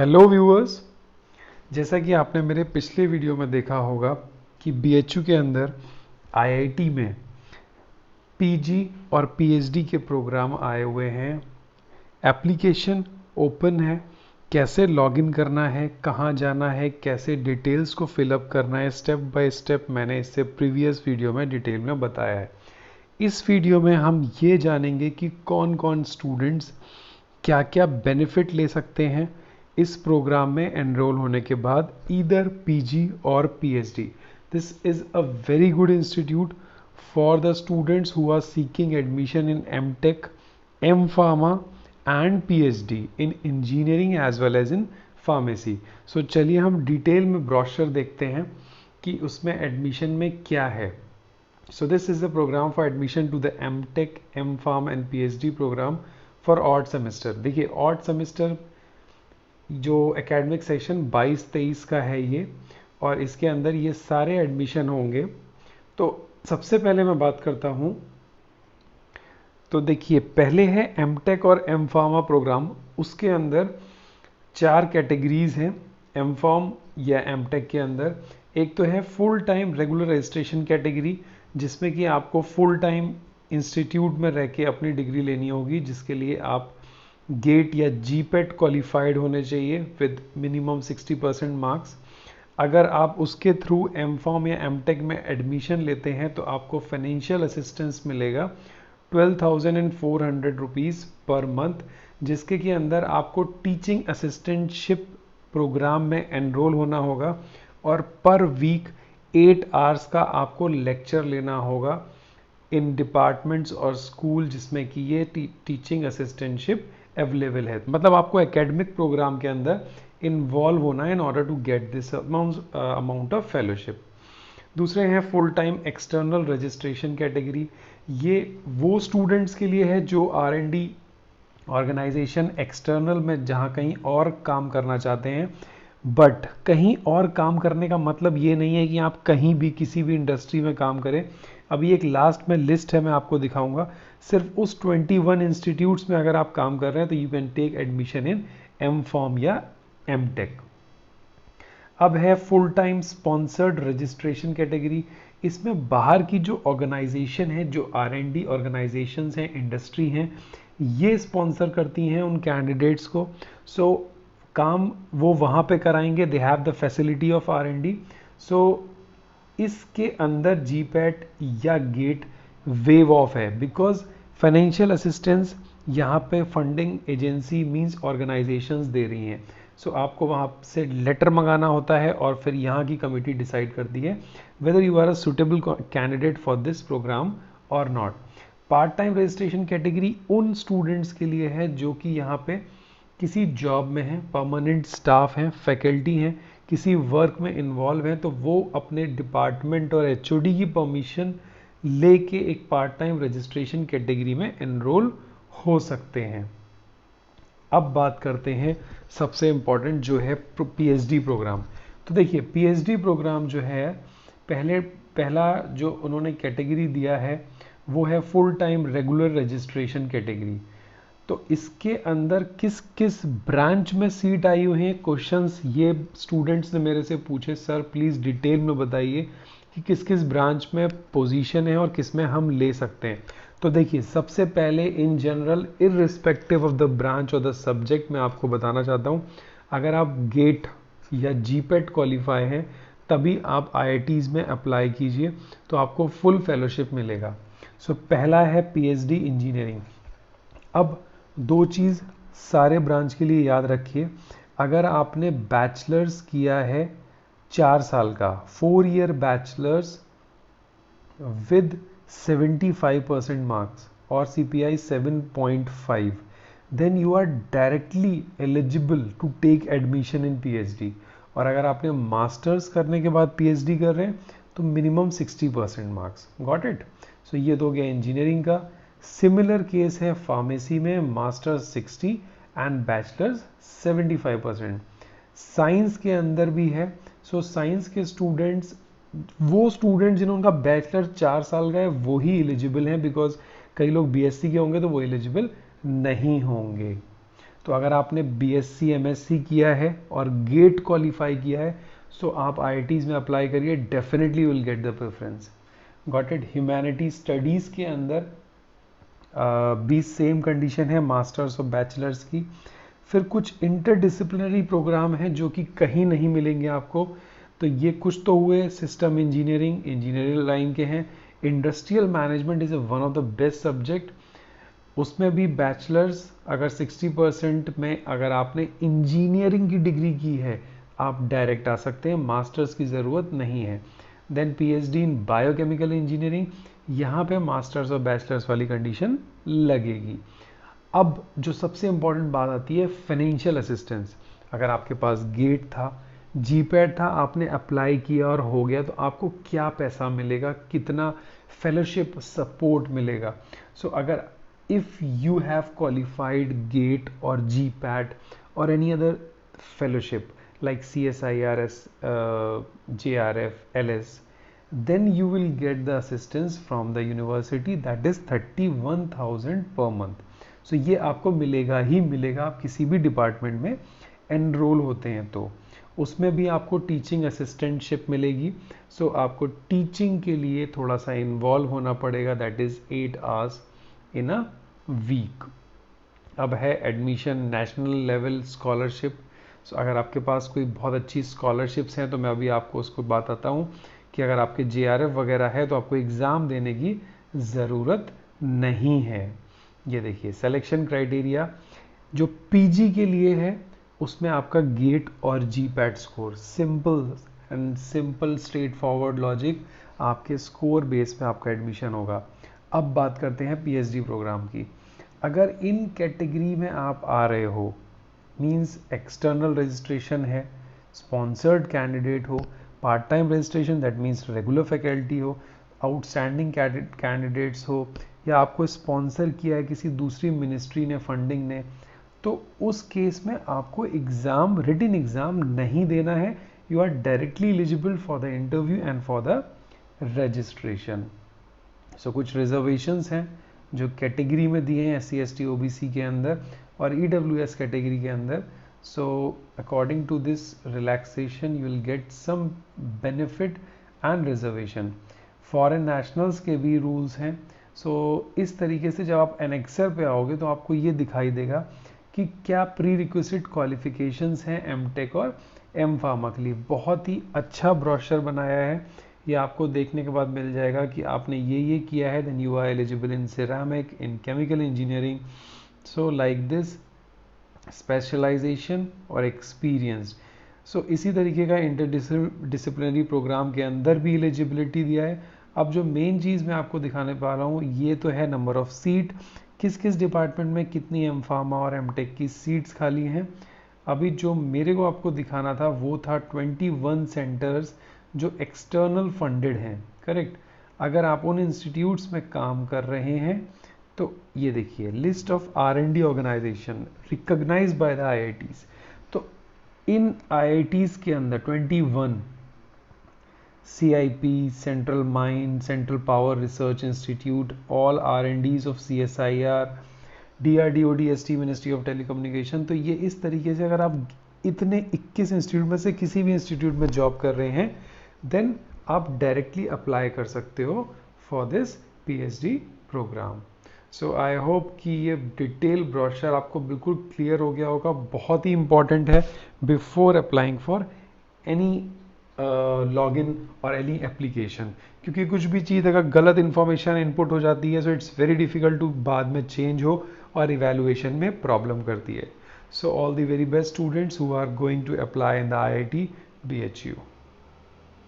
Hello viewers. जैसा कि आपने मेरे पिछले वीडियो में देखा होगा कि बीएचयू के अंदर आईआईटी में पीजी और पीएचडी के प्रोग्राम आए हुए हैं। एप्लीकेशन ओपन है, कैसे लॉगिन करना है, कहाँ जाना है, कैसे डिटेल्स को फिलअप करना है, स्टेप बाय स्टेप मैंने इससे प्रीवियस वीडियो में डिटेल में बताया है। इस वीडियो में हम ये जानेंगे कि कौन कौन स्टूडेंट्स क्या क्या बेनिफिट ले सकते हैं इस प्रोग्राम में एनरोल होने के बाद, ईदर पीजी और PhD. This is a very good institute for the students who are seeking admission in MTech, M pharma and PhD in engineering as well as in pharmacy. So चलिए हम detail में brochure देखते हैं कि उसमें admission में क्या है। So this is the program for admission to the MTech, M.Pharm and PhD program for odd semester। देखिए odd semester जो एकेडमिक सेशन 22-23 का है ये, और इसके अंदर ये सारे एडमिशन होंगे। तो सबसे पहले मैं बात करता हूँ, तो देखिए पहले है एमटेक और एम फार्मा प्रोग्राम। उसके अंदर 4 कैटेगरीज हैं एम फार्म या एमटेक के अंदर। एक तो है full time regular registration category, जिसमें कि आपको फुल टाइम इंस्टीट्यूट में रह के अपनी डिग्री लेनी होगी, जिसके लिए आप गेट या जीपेट क्वालिफाइड होने चाहिए विद मिनिमम 60% मार्क्स। अगर आप उसके थ्रू एम फार्म या एमटेक में एडमिशन लेते हैं तो आपको फाइनेंशियल असिस्टेंस मिलेगा 12,400 रुपीज़ पर मंथ, जिसके के अंदर आपको टीचिंग असिस्टेंटशिप प्रोग्राम में एनरोल होना होगा और पर वीक 8 आवर्स का आपको लेक्चर लेना होगा इन डिपार्टमेंट्स और स्कूल जिसमें कि ये टीचिंग असिस्टेंटशिप अवेलेबल है। मतलब आपको एकेडमिक प्रोग्राम के अंदर इन्वॉल्व होना है in order to get this amount of fellowship. दूसरे हैं full time external registration category. ये वो स्टूडेंट्स के लिए है जो आर&डी ऑर्गेनाइजेशन एक्सटर्नल में जहाँ कहीं और काम करना चाहते हैं। बट कहीं और काम करने का मतलब ये नहीं है कि आप कहीं भी किसी भी इंडस्ट्री में काम करें। अभी एक लास्ट में लिस्ट है, मैं आपको दिखाऊंगा। सिर्फ उस 21 इंस्टीट्यूट्स में अगर आप काम कर रहे हैं तो you can take admission in M form या एम टेक। अब है full time sponsored registration category. इसमें बाहर की जो ऑर्गेनाइजेशन है, जो आर&डी ऑर्गेनाइजेशंस हैं, इंडस्ट्री हैं, ये स्पॉन्सर करती हैं उन कैंडिडेट्स को। सो काम वो वहाँ पे कराएंगे, they have the facility of R&D. So इसके अंदर जीपैट या गेट वेव ऑफ है, बिकॉज फाइनेंशियल असिस्टेंस यहाँ पे फंडिंग एजेंसी मींस ऑर्गेनाइजेशंस दे रही हैं। सो आपको वहाँ से लेटर मंगाना होता है और फिर यहाँ की कमिटी डिसाइड करती है whether you are a suitable candidate for this program और not. Part time registration category उन स्टूडेंट्स के लिए है जो कि यहाँ पे किसी जॉब में हैं, परमानेंट स्टाफ हैं, फैकल्टी हैं, किसी वर्क में इन्वॉल्व हैं, तो वो अपने डिपार्टमेंट और एचओडी की परमिशन लेके एक पार्ट टाइम रजिस्ट्रेशन कैटेगरी में एनरोल हो सकते हैं। अब बात करते हैं सबसे इम्पॉर्टेंट जो है पीएचडी प्रोग्राम। तो देखिए पीएचडी प्रोग्राम जो है, पहला जो उन्होंने कैटेगरी दिया है वो है full time regular registration category. तो इसके अंदर किस किस ब्रांच में सीट आई हुई है, क्वेश्चंस ये स्टूडेंट्स ने मेरे से पूछे, सर प्लीज़ डिटेल में बताइए कि किस किस ब्रांच में पोजीशन है और किस में हम ले सकते हैं। तो देखिए सबसे पहले in general irrespective of the branch और द सब्जेक्ट मैं आपको बताना चाहता हूँ, अगर आप गेट या जीपेट क्वालिफाई हैं तभी आप आईआईटीज़ में अप्लाई कीजिए तो आपको फुल फेलोशिप मिलेगा। सो पहला है पीएचडी इंजीनियरिंग। अब दो चीज़ सारे ब्रांच के लिए याद रखिए, अगर आपने बैचलर्स किया है 4 साल का, 4 ईयर बैचलर्स विद 75% मार्क्स और CPI 7.5, then you are directly eligible to take admission in PhD. और अगर आपने मास्टर्स करने के बाद पीएचडी कर रहे हैं तो minimum 60% marks. Got it. So ये तो हो गया इंजीनियरिंग का। सिमिलर केस है फार्मेसी में, मास्टर्स 60 एंड बैचलर्स 75%। साइंस के अंदर भी है। सो साइंस के स्टूडेंट्स, वो स्टूडेंट जिन्होंने बैचलर 4 साल का है वो ही एलिजिबल हैं, बिकॉज कई लोग बीएससी के होंगे तो वो एलिजिबल नहीं होंगे। तो अगर आपने बीएससी एमएससी किया है और गेट क्वालिफाई किया है, सो आप आईआईटीज में अप्लाई करिए, definitely will get the preference. Got it. Humanity studies के अंदर भी सेम कंडीशन है मास्टर्स और बैचलर्स की। फिर कुछ इंटरडिसिप्लिनरी प्रोग्राम हैं जो कि कहीं नहीं मिलेंगे आपको। तो ये कुछ तो हुए सिस्टम इंजीनियरिंग, इंजीनियरिंग लाइन के हैं। Industrial management is one of the best subject. उसमें भी बैचलर्स अगर 60% में अगर आपने इंजीनियरिंग की डिग्री की है, आप डायरेक्ट आ सकते हैं, मास्टर्स की ज़रूरत नहीं है। Then PhD in biochemical engineering, यहाँ पे मास्टर्स और बैचलर्स वाली कंडीशन लगेगी। अब जो सबसे इंपॉर्टेंट बात आती है फाइनेंशियल असिस्टेंस। अगर आपके पास गेट था, जीपैट था, आपने अप्लाई किया और हो गया, तो आपको क्या पैसा मिलेगा, कितना फेलोशिप सपोर्ट मिलेगा। सो अगर if you have qualified GATE or GPAT or any other fellowship like CSIRS, JRF, LS, then you will get the assistance from the university, that is 31,000 per month. So ये आपको मिलेगा ही मिलेगा, आप किसी भी department में एनरोल होते हैं तो उसमें भी आपको टीचिंग असिस्टेंटशिप मिलेगी। सो आपको टीचिंग के लिए थोड़ा सा इन्वॉल्व होना पड़ेगा, that is 8 hours in a week. अब है admission national level scholarship. So अगर आपके पास कोई बहुत अच्छी स्कॉलरशिप्स हैं तो मैं अभी आपको उसको बताता हूँ कि अगर आपके जेआरएफ वगैरह है तो आपको एग्ज़ाम देने की ज़रूरत नहीं है। ये देखिए सिलेक्शन क्राइटेरिया जो पीजी के लिए है उसमें आपका गेट और GPAT score, simple straight forward logic, आपके स्कोर बेस पे आपका एडमिशन होगा। अब बात करते हैं पीएचडी प्रोग्राम की। अगर इन कैटेगरी में आप आ रहे हो, मींस एक्सटर्नल रजिस्ट्रेशन है, स्पॉन्सर्ड कैंडिडेट हो, part time registration that means regular faculty हो, आउटस्टैंडिंग कैंडिडेट्स हो, या आपको स्पॉन्सर किया है किसी दूसरी मिनिस्ट्री ने, फंडिंग ने, तो उस केस में आपको एग्ज़ाम, रिटन एग्ज़ाम नहीं देना है। You are directly eligible for the interview and for the registration. So कुछ रिजर्वेशंस हैं जो कैटेगरी में दिए हैं SC ST OBC के अंदर और EWS कैटेगरी के अंदर। So according to this relaxation you will get some benefit and reservation. Foreign nationals के भी रूल्स हैं। सो इस तरीके से जब आप एनेक्सर पे आओगे तो आपको ये दिखाई देगा कि क्या प्री रिक्विजिट क्वालिफिकेशंस हैं एमटेक और एम फार्मा के लिए। बहुत ही अच्छा ब्रोशर बनाया है, ये आपको देखने के बाद मिल जाएगा कि आपने ये किया है, then you are eligible in ceramic, in chemical engineering. So like this specialization और एक्सपीरियंस। सो इसी तरीके का इंटरडिसिप्लिनरी प्रोग्राम के अंदर भी एलिजिबिलिटी दिया है। अब जो मेन चीज़ मैं आपको दिखाने पा रहा हूँ ये तो है नंबर ऑफ सीट, किस किस डिपार्टमेंट में कितनी एम फार्मा और एमटेक की सीट्स खाली हैं। अभी जो मेरे को आपको दिखाना था वो था 21 सेंटर्स जो एक्सटर्नल फंडेड हैं, करेक्ट। अगर आप उन इंस्टीट्यूट्स में काम कर रहे हैं तो ये देखिए list of R&D organization recognized by the IITs। तो इन IITs के अंदर 21 CIP, central mine, central power research institute, all R&Ds of CSIR, DRDO, DST, ministry of telecommunication. तो ये इस तरीके से अगर आप इतने 21 इंस्टीट्यूट में से किसी भी इंस्टीट्यूट में जॉब कर रहे हैं देन आप डायरेक्टली अप्लाई कर सकते हो for this PhD program. So I hope कि ये डिटेल ब्रोशर आपको बिल्कुल क्लियर हो गया होगा। बहुत ही इंपॉर्टेंट है before applying for any login और एनी एप्लीकेशन, क्योंकि कुछ भी चीज़ अगर गलत इन्फॉर्मेशन इनपुट हो जाती है so it's very difficult to बाद में चेंज हो और इवैल्यूएशन में प्रॉब्लम करती है। So all the very best students who are going to apply in the IIT BHU।